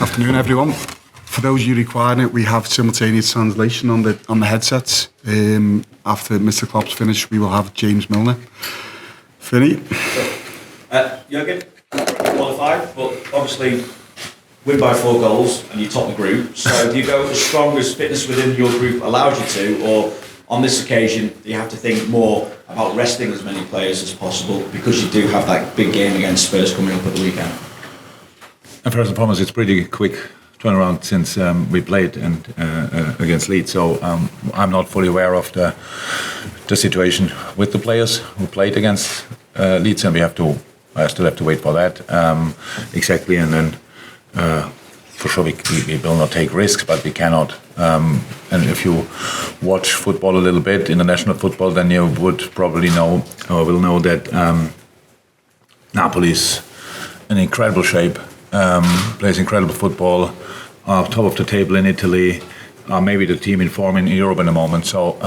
Afternoon, everyone. For those of you requiring it, we have simultaneous translation on the headsets. After Mr. Klopp's finished, we will have James Milner. Finny. Jurgen, qualified, but obviously win by 4 goals and you top the group. So do you go as strong as fitness within your group allows you to, or on this occasion you have to think more about resting as many players as possible because you do have that big game against Spurs coming up at the weekend? And first and foremost, it's pretty quick turnaround since we played against Leeds. So I'm not fully aware of the situation with the players who played against Leeds, and I still have to wait for that exactly. And then for sure we will not take risks, but we cannot. And if you watch football a little bit, international football, then you would probably know or will know that Napoli is in incredible shape. Plays incredible football, top of the table in Italy, maybe the team in form in Europe in the moment. So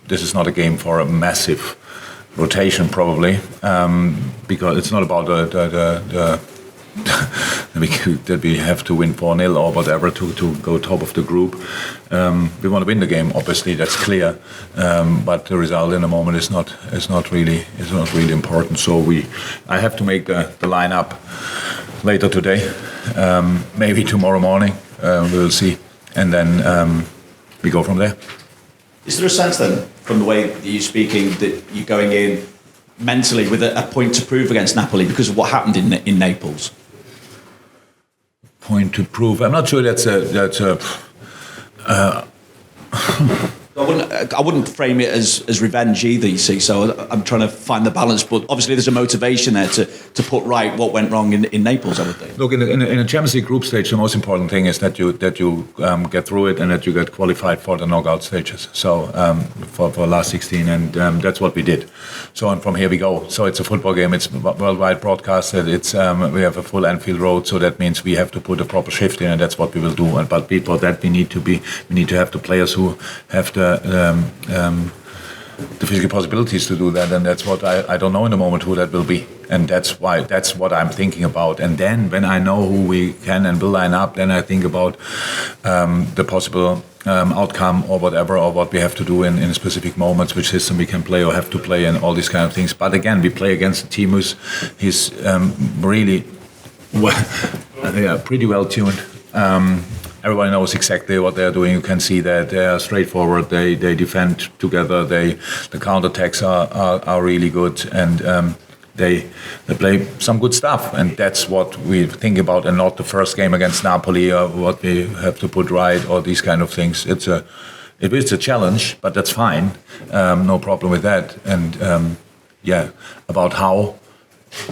this is not a game for a massive rotation, probably, because it's not about that we have to win 4-0 or whatever to go top of the group. We want to win the game, obviously, that's clear. But the result in the moment is not really important. So I have to make the lineup later today, maybe tomorrow morning. We'll see, and then we go from there. Is there a sense then, from the way that you're speaking, that you're going in mentally with a point to prove against Napoli because of what happened in Naples? Point to prove? I'm not sure that's a I wouldn't frame it as revenge either, you see, so I'm trying to find the balance, but obviously there's a motivation there to put right what went wrong in Naples, I would think. Look, in a Champions League group stage, the most important thing is that you get through it and that you get qualified for the knockout stages, so for last 16, and that's what we did. So and from here we go. So it's a football game, it's worldwide broadcasted, it's we have a full Anfield Road, so that means we have to put a proper shift in, and that's what we will do. But before that we need to have the players who have the physical possibilities to do that, and that's what I don't know in the moment who that will be, and that's what I'm thinking about. And then when I know who we can and will line up, then I think about the possible outcome or whatever, or what we have to do in specific moments, which system we can play or have to play, and all these kind of things. But again, we play against a team who's really pretty well tuned. Everybody knows exactly what they're doing. You can see that they are straightforward. They defend together. The counterattacks are really good, and they play some good stuff. And that's what we think about, and not the first game against Napoli or what we have to put right or these kind of things. It is a challenge, but that's fine. No problem with that. And about how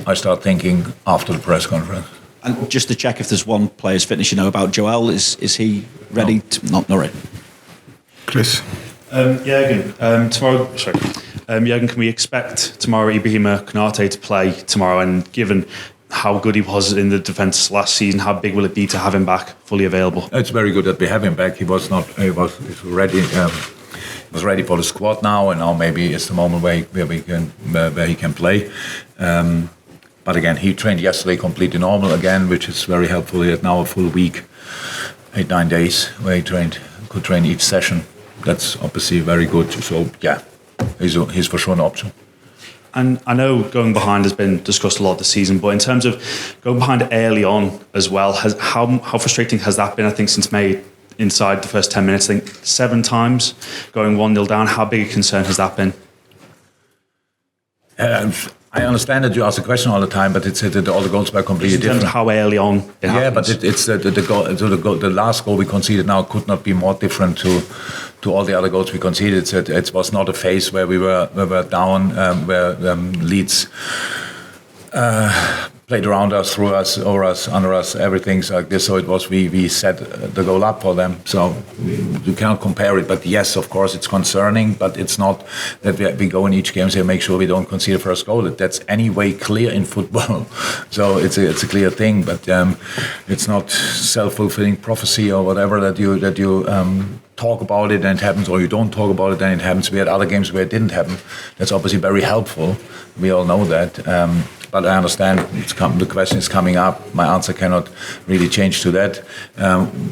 I start thinking after the press conference. And just to check if there's one player's fitness you know about, Joel, is he ready? No. Not ready. Chris. Jurgen, tomorrow. Sorry, Jurgen, can we expect tomorrow Ibrahima Konate to play tomorrow? And given how good he was in the defence last season, how big will it be to have him back fully available? It's very good that we have him back. He's ready. Was ready for the squad now, and now maybe it's the moment where he can play. But again, he trained yesterday completely normal again, which is very helpful. He had now a full week, 8-9 days, where he could train each session. That's obviously very good. So yeah, he's for sure an option. And I know going behind has been discussed a lot this season, but in terms of going behind early on as well, how frustrating has that been? I think since May, inside the first 10 minutes, I think 7 times going 1-0 down. How big a concern has that been? I understand that you ask the question all the time, but it's that all the goals were completely different. How early on it happens. But it's the last goal we conceded now could not be more different to all the other goals we conceded. It was not a phase where we were down, where Leeds played around us, through us, over us, under us, everything like this. So it was we set the goal up for them. So you cannot compare it. But yes, of course, it's concerning. But it's not that we go in each game and say make sure we don't concede the first goal. That's anyway clear in football. So it's a clear thing. But it's not self-fulfilling prophecy or whatever that you talk about it and it happens, or you don't talk about it and it happens. We had other games where it didn't happen. That's obviously very helpful. We all know that. but I understand the question is coming up. My answer cannot really change to that.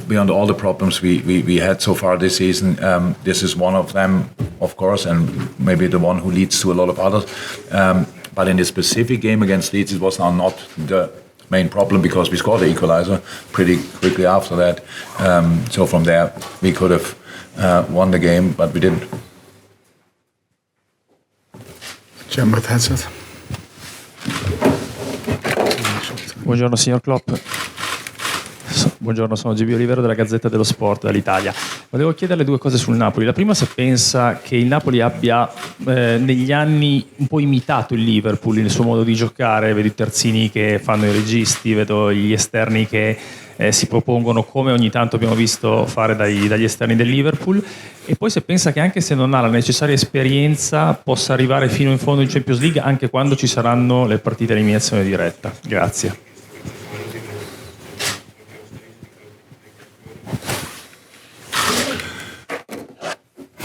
Beyond all the problems we had so far this season, this is one of them, of course, and maybe the one who leads to a lot of others. But in this specific game against Leeds, it was now not the main problem because we scored the equalizer pretty quickly after that. So from there, we could have won the game, but we didn't. Jim with headset. Buongiorno signor Klopp. Buongiorno, sono GB Olivero della Gazzetta dello Sport dall'Italia. Volevo chiederle due cose sul Napoli. La prima, se pensa che il Napoli abbia negli anni un po' imitato il Liverpool nel suo modo di giocare. Vedo i terzini che fanno i registi, vedo gli esterni che si propongono, come ogni tanto abbiamo visto fare dagli esterni del Liverpool, e poi se pensa che anche se non ha la necessaria esperienza possa arrivare fino in fondo in Champions League anche quando ci saranno le partite a eliminazione diretta. Grazie.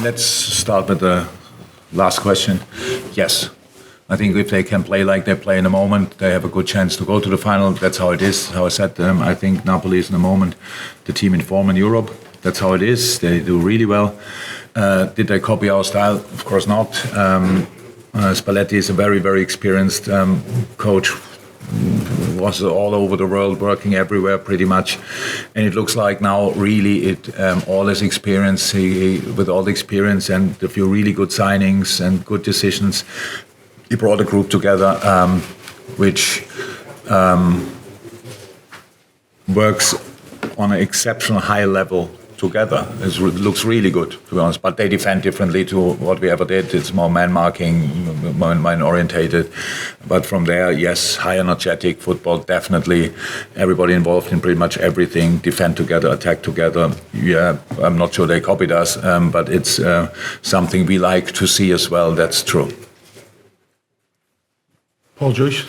Let's start with the last question. Yes. I think if they can play like they play in the moment, they have a good chance to go to the final. That's how it is. How I said I think Napoli is in the moment the team in form in Europe. That's how it is. They do really well. Did they copy our style? Of course not. Spalletti is a very, very experienced coach. Was all over the world, working everywhere pretty much, and it looks like now really all his experience, with all the experience and a few really good signings and good decisions, he brought a group together which works on an exceptional high level together. It looks really good, to be honest, but they defend differently to what we ever did. It's more man-marking, man-orientated, but from there, yes, high energetic football, definitely. Everybody involved in pretty much everything, defend together, attack together. Yeah, I'm not sure they copied us, but it's something we like to see as well, that's true. Paul Joyce.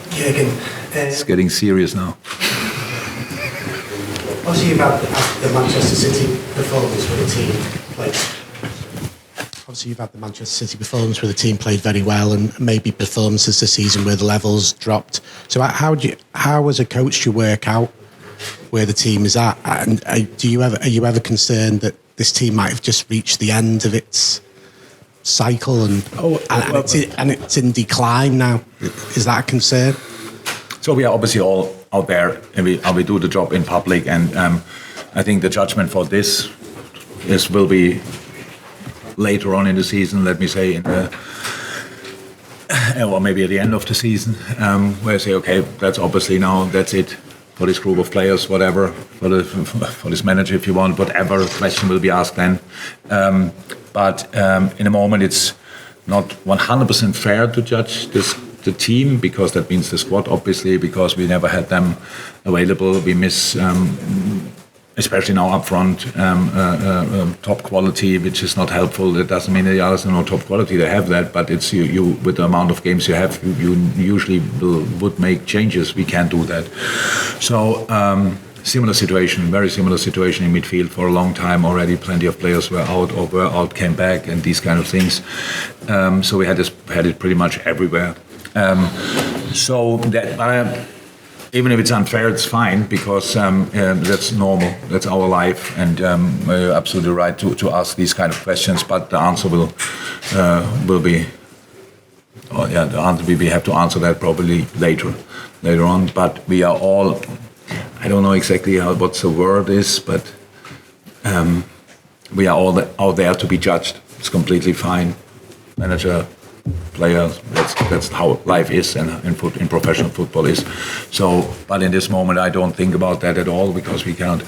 Jurgen, It's getting serious now. obviously you've had the Manchester City performance where the team played. Obviously you've had the Manchester City performance where the team played very well, and maybe performances this season where the levels dropped. So how as a coach do you work out where the team is at? And are you ever concerned that this team might have just reached the end of its cycle and it's in decline now? Is that a concern? So we are obviously all out there, and we do the job in public, and I think the judgment for this will be later on in the season. Let me say or maybe at the end of the season, where I say, okay, that's obviously now that's it for this group of players, whatever, for this manager, if you want, whatever question will be asked then. But in a moment, it's not 100% fair to judge the team, because that means the squad, obviously, because we never had them available. We miss, especially now up front, top quality, which is not helpful. That doesn't mean the others are not top quality. They have that, but it's you with the amount of games you have, you usually would make changes. We can't do that. So similar situation, very similar situation in midfield for a long time already. Plenty of players were out, came back, and these kind of things. So we had it pretty much everywhere. So that even if it's unfair, it's fine, because that's normal. That's our life, and you're absolutely right to ask these kind of questions. But the answer will be, the answer we have to answer that probably later on. But we are all, I don't know exactly what the word is, but we are all out there to be judged. It's completely fine. Manager, players, that's how life is, and in professional football is. So, but in this moment, I don't think about that at all, because we cannot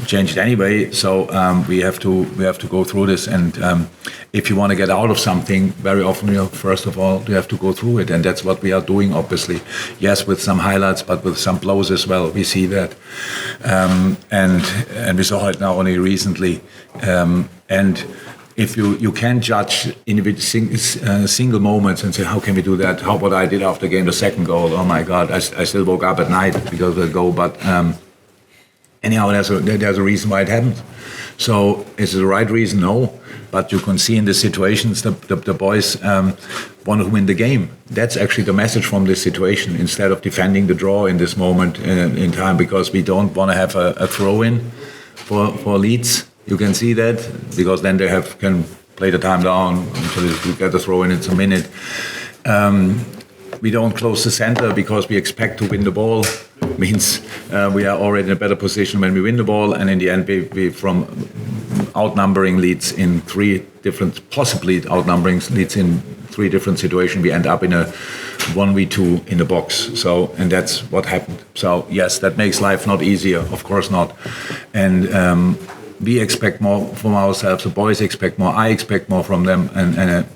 change it anyway. So we have to go through this, and if you want to get out of something, very often, first of all, you have to go through it, and that's what we are doing. Obviously, yes, with some highlights, but with some blows as well. We see that, and we saw it now only recently, and. If you can judge individual single moments and say, how can we do that? How what I did after the game, the second goal, oh my God, I still woke up at night because of the goal. But anyhow, there's a reason why it happened. So is it the right reason? No. But you can see in the situations the boys want to win the game. That's actually the message from this situation, instead of defending the draw in this moment in time, because we don't want to have a throw-in for Leeds. You can see that, because then they can play the time down until you get the throw-in. It's a minute. We don't close the center because we expect to win the ball. Means we are already in a better position when we win the ball, and in the end we from outnumbering Leeds in possibly outnumbering Leeds in 3 different situations, we end up in a 1v2 in the box. So, and that's what happened. So yes, that makes life not easier, of course not. And we expect more from ourselves. The boys expect more. I expect more from them.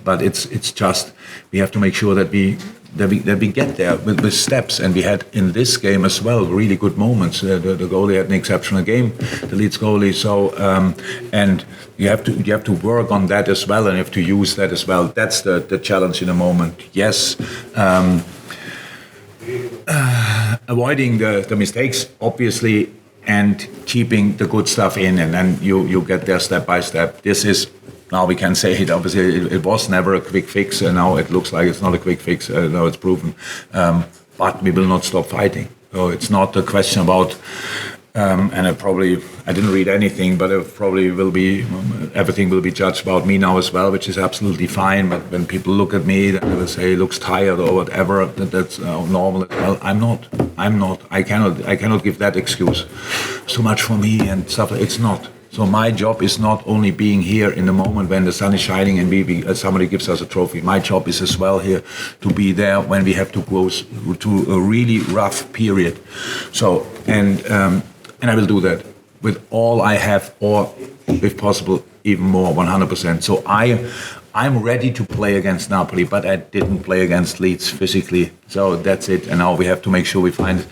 But it's just we have to make sure that we get there with steps. And we had in this game as well really good moments. The goalie had an exceptional game, the Leeds goalie. So and you have to work on that as well, and you have to use that as well. That's the challenge in the moment. Yes. Avoiding the mistakes, obviously, and keeping the good stuff in, and then you get there step by step. This is, now we can say it, obviously it was never a quick fix, and now it looks like it's not a quick fix, now it's proven. But we will not stop fighting. So it's not a question about, and I didn't read anything, but it probably will be, everything will be judged about me now as well, which is absolutely fine. But when people look at me, they will say he looks tired or whatever, that's normal. Well, I'm not. I cannot give that excuse. It's too much for me and stuff. It's not. So my job is not only being here in the moment when the sun is shining and somebody gives us a trophy. My job is as well here to be there when we have to go to a really rough period. So and I will do that with all I have, or if possible even more, 100%. So I'm ready to play against Napoli, but I didn't play against Leeds physically. So that's it. And now we have to make sure we find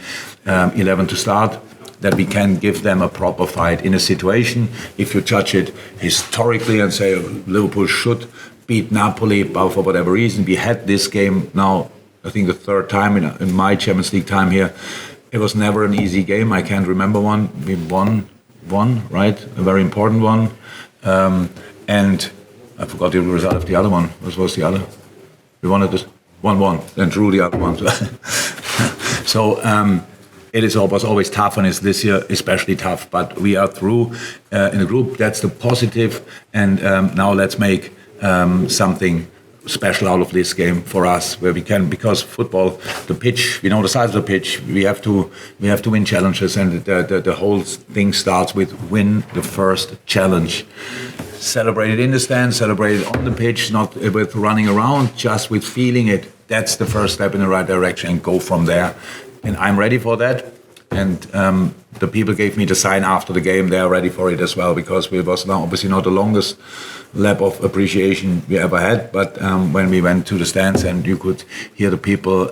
11 to start, that we can give them a proper fight in a situation. If you judge it historically and say Liverpool should beat Napoli for whatever reason, we had this game now, I think the 3rd time in my Champions League time here. It was never an easy game. I can't remember one. We won, right? A very important one. And I forgot the result of the other one. What was the other? We won it 1-1, then drew the other one. So it was always tough, and it's this year especially tough. But we are through in the group. That's the positive. And now let's make something special out of this game for us, where we can, because football, the pitch, we know the size of the pitch. We have to win challenges, and the whole thing starts with win the first challenge. Celebrate it in the stand, celebrate it on the pitch, not with running around, just with feeling it. That's the first step in the right direction, and go from there. And I'm ready for that. And the people gave me the sign after the game. They are ready for it as well, because it was now obviously not the longest lap of appreciation we ever had. But when we went to the stands and you could hear the people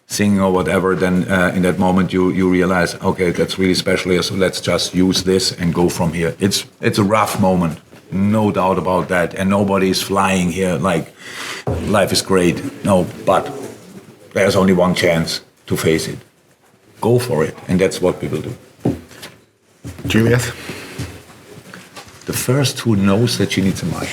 singing or whatever, then in that moment you realize, okay, that's really special here. So let's just use this and go from here. It's a rough moment, no doubt about that. And nobody is flying here like life is great. No, but there's only one chance to face it. Go for it, and that's what we will do. Juliet? The first who knows that she needs a mic.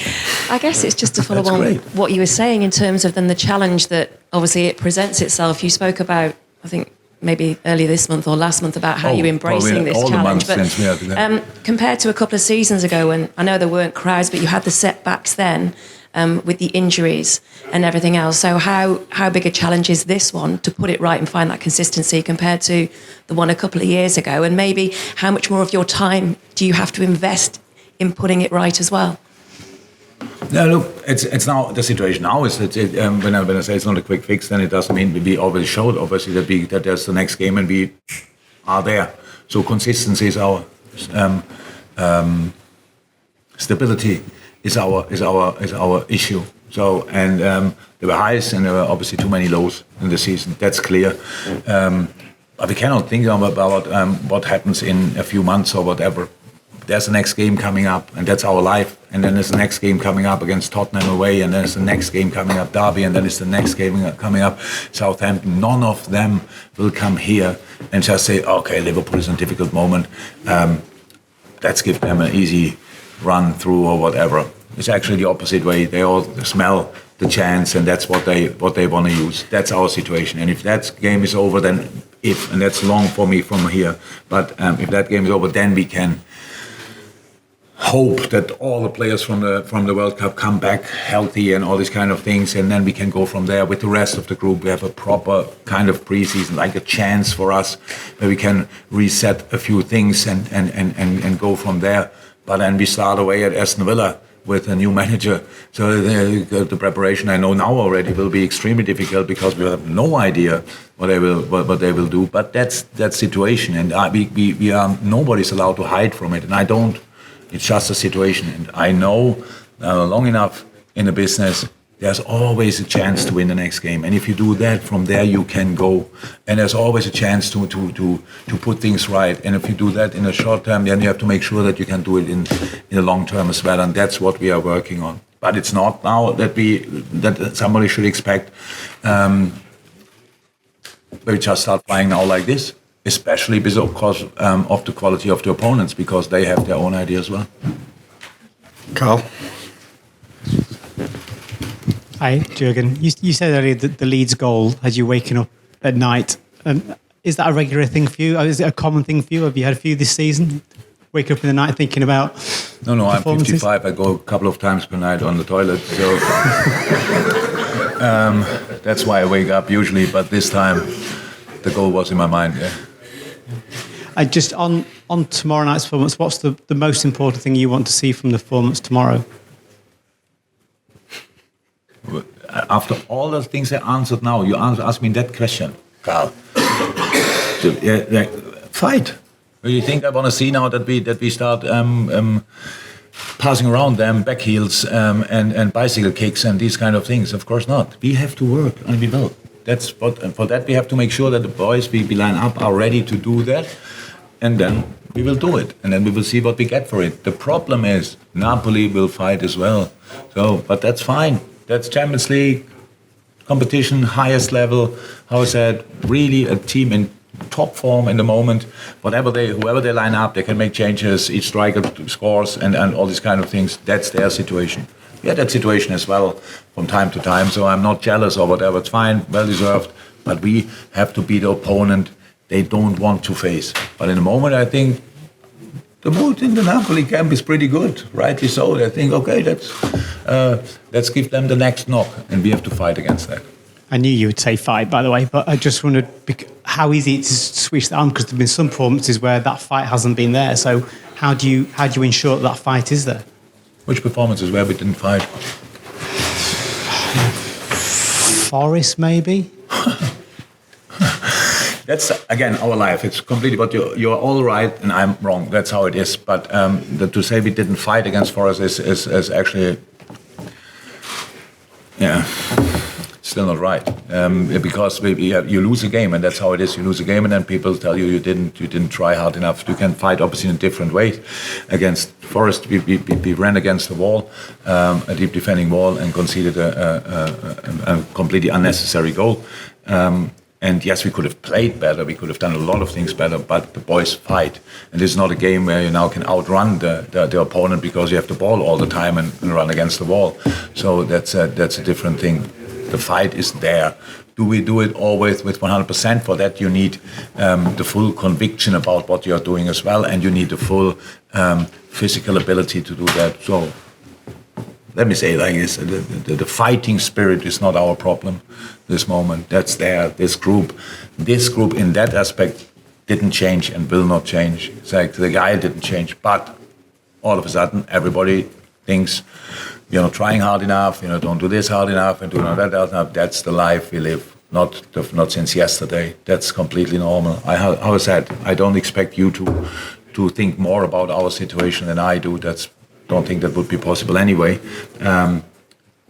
I guess it's just to follow on what you were saying in terms of then the challenge that obviously it presents itself. You spoke about, I think, maybe earlier this month or last month, about how you're embracing this challenge. But compared to a couple of seasons ago, when I know there weren't crowds, but you had the setbacks then, with the injuries and everything else. So how big a challenge is this one to put it right and find that consistency compared to the one a couple of years ago? And maybe how much more of your time do you have to invest in putting it right as well? No, look, it's now the situation now is that when I say it's not a quick fix, then it doesn't mean we always showed obviously that there's the next game and we are there. So consistency is our stability is our issue. So and there were highs and there were obviously too many lows in the season. That's clear. But we cannot think about what happens in a few months or whatever. There's the next game coming up, and that's our life. And then there's the next game coming up against Tottenham away, and then there's the next game coming up, Derby, and then it's the next game coming up, Southampton. None of them will come here and just say, okay, Liverpool is in a difficult moment. let's give them an easy run through or whatever. It's actually the opposite way. They all smell the chance, and that's what they want to use. That's our situation. And if that game is over, then and that's long for me from here. But if that game is over, then we can hope that all the players from the World Cup come back healthy and all these kind of things, and then we can go from there with the rest of the group. We have a proper kind of preseason, like a chance for us where we can reset a few things and go from there. But then we start away at Aston Villa with a new manager. So the preparation, I know now already, will be extremely difficult because we have no idea what they will do. But that's that situation, and we are nobody's allowed to hide from it. And I don't. It's just a situation, and I know long enough in the business, there's always a chance to win the next game. And if you do that, from there you can go. And there's always a chance to put things right. And if you do that in a short term, then you have to make sure that you can do it in the long term as well. And that's what we are working on. But it's not now that somebody should expect we just start playing now like this. Especially because of the quality of the opponents, because they have their own idea as well. Carl? Hi, Jurgen. You said earlier that the Leeds goal had you waking up at night. Is that a regular thing for you? Is it a common thing for you? Have you had a few this season? Wake up in the night thinking about No, I'm 55. I go a couple of times per night on the toilet. So that's why I wake up usually. But this time, the goal was in my mind, yeah. Just on tomorrow night's performance, what's the most important thing you want to see from the performance tomorrow? After all the things I answered now, you asked me that question, Carl. Fight. Do you think I want to see now that we start passing around them back heels and bicycle kicks and these kind of things? Of course not. We have to work, and we will. And for that we have to make sure that the boys we line up are ready to do that, and then we will do it, and then we will see what we get for it. The problem is Napoli will fight as well, but that's fine. That's Champions League competition, highest level. How I said, really a team in top form in the moment. Whoever they line up, they can make changes. Each striker scores and all these kind of things. That's their situation. We had that situation as well from time to time, so I'm not jealous or whatever. It's fine, well deserved. But we have to be the opponent they don't want to face. But in the moment, I think the mood in the Napoli camp is pretty good, rightly so. They think, okay, let's give them the next knock, and we have to fight against that. I knew you would say fight, by the way, but I just wondered how easy it is to switch that on, because there have been some performances where that fight hasn't been there. So how do you ensure that fight is there? Which performances where we didn't fight? Forest, maybe? That's, again, our life. It's completely, but you're all right and I'm wrong. That's how it is. But to say we didn't fight against Forest is actually, still not right. Because you lose a game, and that's how it is. You lose a game, and then people tell you didn't try hard enough. You can fight obviously in a different way. Against Forest, we ran against the wall, a deep defending wall, and conceded a completely unnecessary goal. And yes, we could have played better. We could have done a lot of things better. But the boys fight, and this is not a game where you now can outrun the opponent because you have the ball all the time and run against the wall. So that's a different thing. The fight is there. Do we do it always with 100%? For that, you need the full conviction about what you're doing as well, and you need the full physical ability to do that. So let me say it like this: the fighting spirit is not our problem. This moment, that's there. This group in that aspect didn't change and will not change. It's like the guy didn't change, but all of a sudden, everybody thinks you're not trying hard enough. Don't do this hard enough and do not that hard enough. That's the life we live. Not since yesterday. That's completely normal. I said, I don't expect you to think more about our situation than I do. Don't think that would be possible anyway.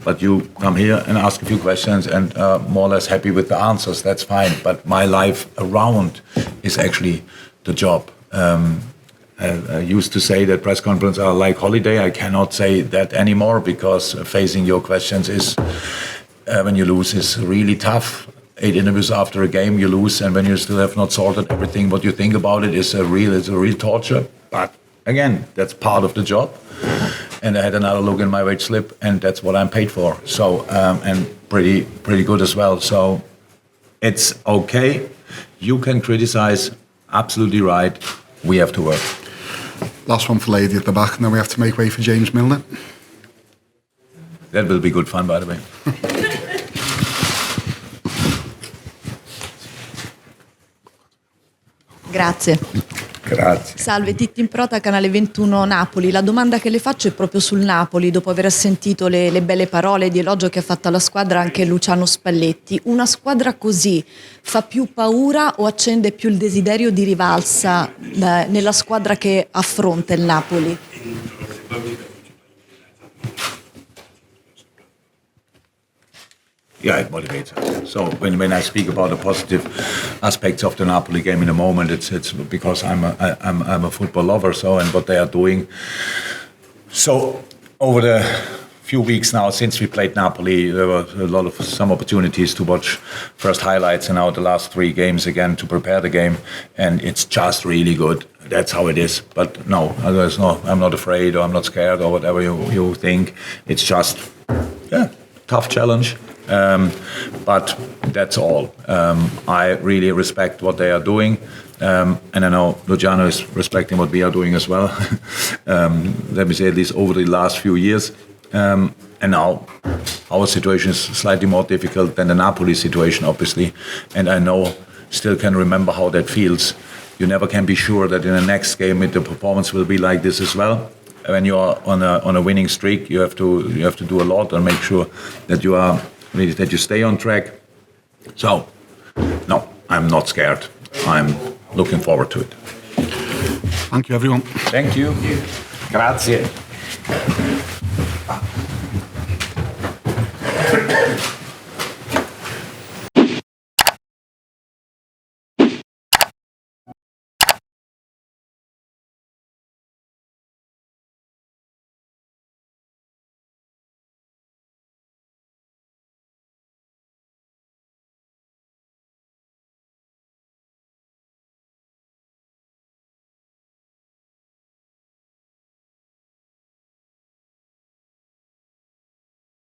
But you come here and ask a few questions and more or less happy with the answers. That's fine. But my life around is actually the job. I used to say that press conferences are like holiday. I cannot say that anymore because facing your questions is, when you lose, is really tough. 8 interviews after a game you lose, and when you still have not sorted everything, what you think about it is a real torture. But again, that's part of the job. And I had another look in my wage slip, and that's what I'm paid for. So, and pretty good as well. So it's okay. You can criticize, absolutely right. We have to work. Last one for Lady at the back, and then we have to make way for James Milner. That will be good fun, by the way. Grazie. Grazie. Salve, Titti in Prota, Canale 21 Napoli. La domanda che le faccio è proprio sul Napoli, dopo aver sentito le belle parole di elogio che ha fatto alla squadra anche Luciano Spalletti. Una squadra così fa più paura o accende più il desiderio di rivalsa nella squadra che affronta il Napoli? Yeah, it motivates us. So when I speak about the positive aspects of the Napoli game in a moment, it's because I'm a football lover. So and what they are doing. So over the few weeks now since we played Napoli, there were some opportunities to watch first highlights and now the last 3 games again to prepare the game, and it's just really good. That's how it is. But no, I'm not afraid or I'm not scared or whatever you think. It's just tough challenge. But that's all. I really respect what they are doing, and I know Luciano is respecting what we are doing as well. Let me say this over the last few years, and now our situation is slightly more difficult than the Napoli situation, obviously, and I still can remember how that feels. You never can be sure that in the next game the performance will be like this as well. When you are on a winning streak, you have to do a lot and make sure that you stay on track. So, no, I'm not scared. I'm looking forward to it. Thank you, everyone. Thank you. Grazie.